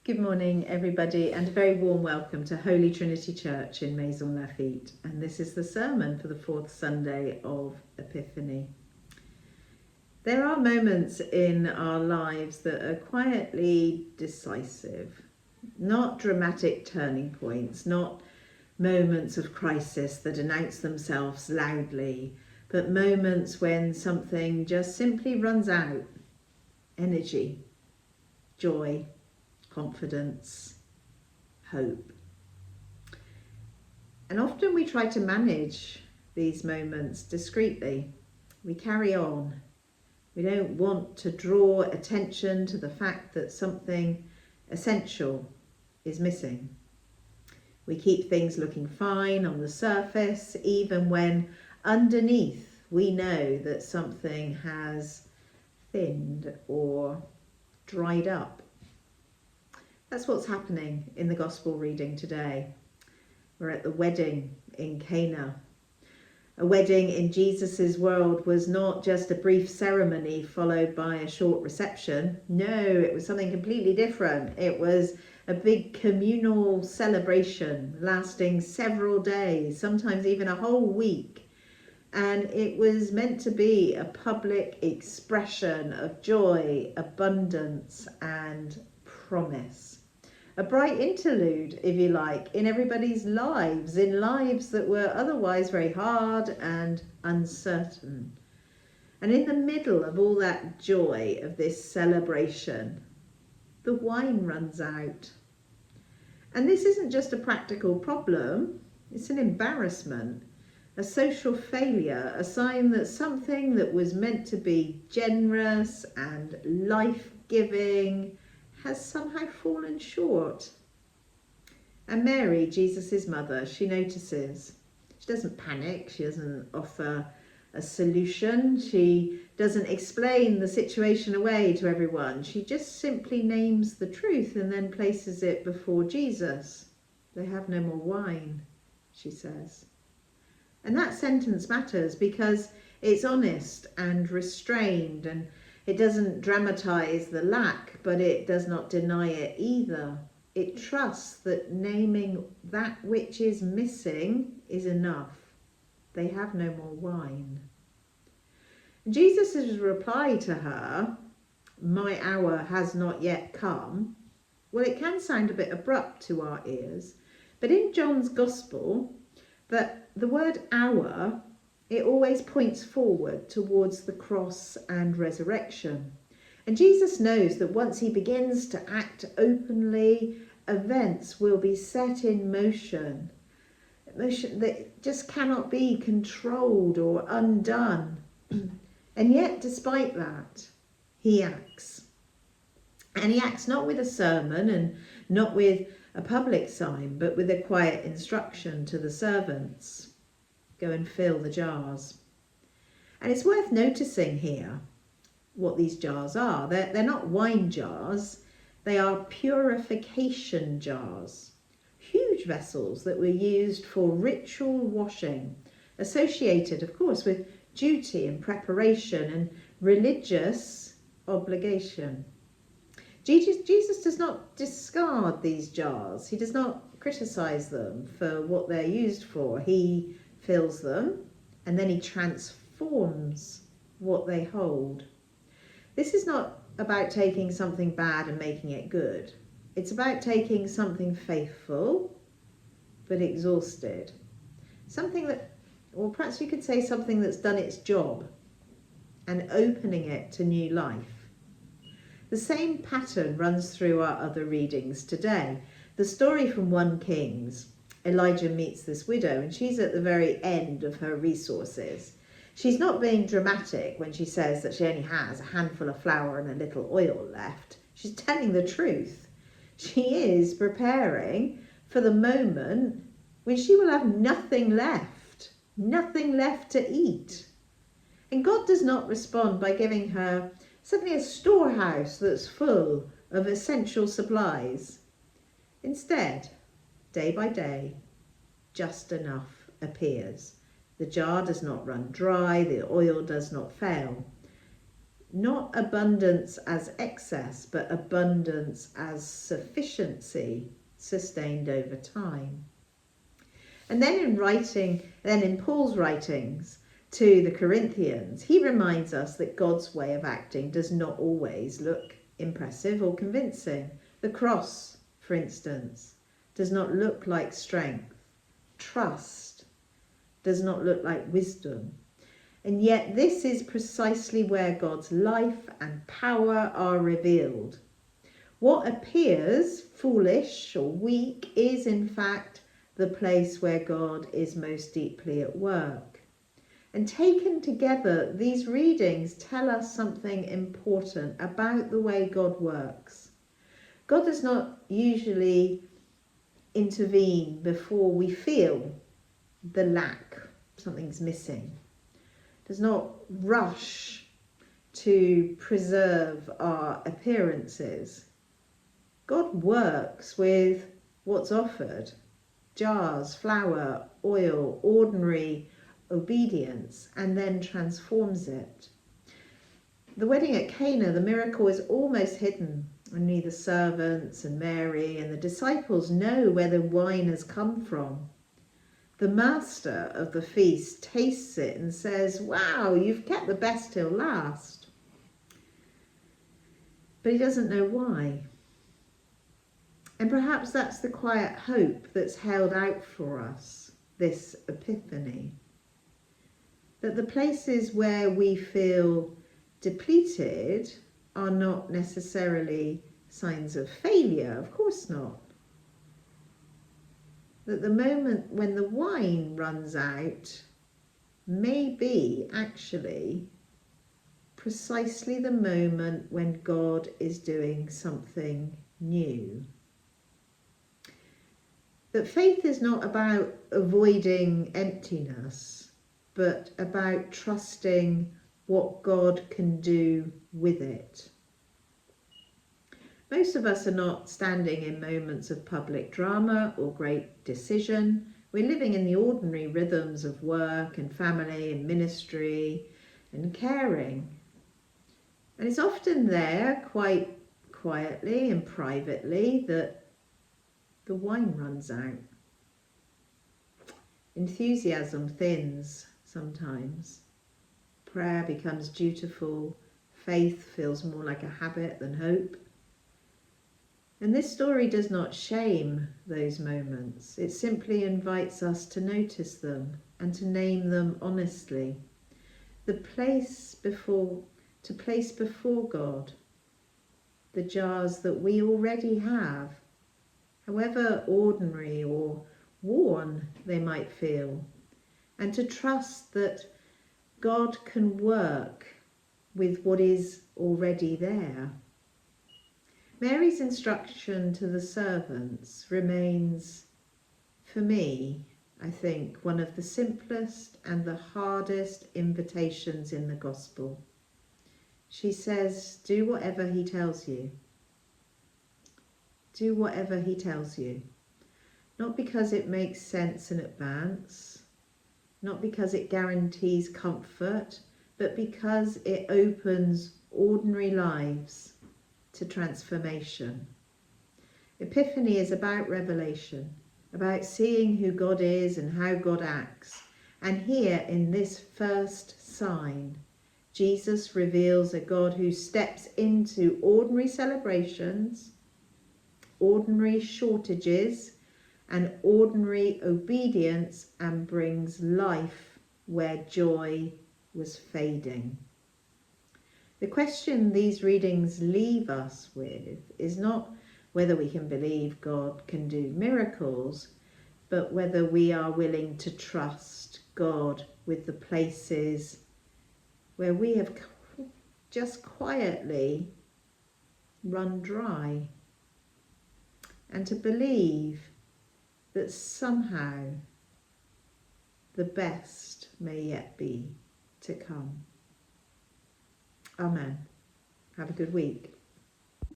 Good morning, everybody, and a very warm welcome to Holy Trinity Church in Maisons-Laffitte. And this is the sermon for the fourth Sunday of Epiphany. There are moments in our lives that are quietly decisive, not dramatic turning points, not moments of crisis that announce themselves loudly, but moments when something just simply runs out. Energy, joy, confidence, hope. And often we try to manage these moments discreetly. We carry on. We don't want to draw attention to the fact that something essential is missing. We keep things looking fine on the surface, even when underneath we know that something has thinned or dried up. That's what's happening in the Gospel reading today. We're at the wedding in Cana. A wedding in Jesus's world was not just a brief ceremony followed by a short reception. No, it was something completely different. It was a big communal celebration lasting several days, sometimes even a whole week. And it was meant to be a public expression of joy, abundance, and promise. A bright interlude, if you like, in everybody's lives, in lives that were otherwise very hard and uncertain. And in the middle of all that joy of this celebration, the wine runs out. And this isn't just a practical problem, it's an embarrassment, a social failure, a sign that something that was meant to be generous and life-giving has somehow fallen short. And Mary, Jesus' mother, she notices. She doesn't panic, she doesn't offer a solution, she doesn't explain the situation away to everyone. She just simply names the truth and then places it before Jesus. They have no more wine, she says. And that sentence matters because it's honest and restrained, and it doesn't dramatize the lack, but it does not deny it either. It trusts that naming that which is missing is enough. They have no more wine. Jesus' reply to her, "My hour has not yet come," well, it can sound a bit abrupt to our ears, but in John's Gospel, the word hour, it always points forward towards the cross and resurrection. And Jesus knows that once he begins to act openly, events will be set in motion that just cannot be controlled or undone. And yet, despite that, he acts. And he acts not with a sermon and not with a public sign, but with a quiet instruction to the servants. Go and fill the jars. And it's worth noticing here what these jars are. They're not wine jars, they are purification jars. Huge vessels that were used for ritual washing, associated, of course, with duty and preparation and religious obligation. Jesus does not discard these jars. He does not criticize them for what they're used for. He fills them and then he transforms what they hold. This is not about taking something bad and making it good. It's about taking something faithful but exhausted. Something that, or perhaps you could say something that's done its job, and opening it to new life. The same pattern runs through our other readings today. The story from 1 Kings, Elijah meets this widow and she's at the very end of her resources. She's not being dramatic when she says that she only has a handful of flour and a little oil left. She's telling the truth. She is preparing for the moment when she will have nothing left to eat. And God does not respond by giving her suddenly a storehouse that's full of essential supplies. Instead, day by day, just enough appears. The jar does not run dry, the oil does not fail. not abundance as excess, but abundance as sufficiency sustained over time. And then in Paul's writings to the Corinthians, he reminds us that God's way of acting does not always look impressive or convincing. The cross, for instance, does not look like strength. Trust does not look like wisdom. And yet this is precisely where God's life and power are revealed. What appears foolish or weak is in fact the place where God is most deeply at work. And taken together, these readings tell us something important about the way God works. God does not usually intervene before we feel the lack, something's missing. Does not rush to preserve our appearances. God works with what's offered: jars, flour, oil, ordinary obedience, and then transforms it. The wedding at Cana, the miracle is almost hidden. Only the servants and Mary and the disciples know where the wine has come from. The master of the feast tastes it and says, "Wow, you've kept the best till last." But he doesn't know why. And perhaps that's the quiet hope that's held out for us, this epiphany. That the places where we feel depleted are not necessarily signs of failure, of course not. That the moment when the wine runs out may be actually precisely the moment when God is doing something new. That faith is not about avoiding emptiness, but about trusting what God can do with it. Most of us are not standing in moments of public drama or great decision. We're living in the ordinary rhythms of work and family and ministry and caring. And it's often there, quite quietly and privately, that the wine runs out. Enthusiasm thins sometimes. Prayer becomes dutiful. Faith feels more like a habit than hope. And this story does not shame those moments. It simply invites us to notice them and to name them honestly. To place before God the jars that we already have, however ordinary or worn they might feel, and to trust that God can work with what is already there. Mary's instruction to the servants remains, for me, I think, one of the simplest and the hardest invitations in the gospel. She says, do whatever he tells you. Do whatever he tells you. Not because it makes sense in advance, not because it guarantees comfort, but because it opens ordinary lives to transformation. Epiphany is about revelation, about seeing who God is and how God acts. And here in this first sign, Jesus reveals a God who steps into ordinary celebrations, ordinary shortages, and ordinary obedience, and brings life where joy was fading. The question these readings leave us with is not whether we can believe God can do miracles, but whether we are willing to trust God with the places where we have just quietly run dry, and to believe that somehow the best may yet be to come. Amen. Have a good week.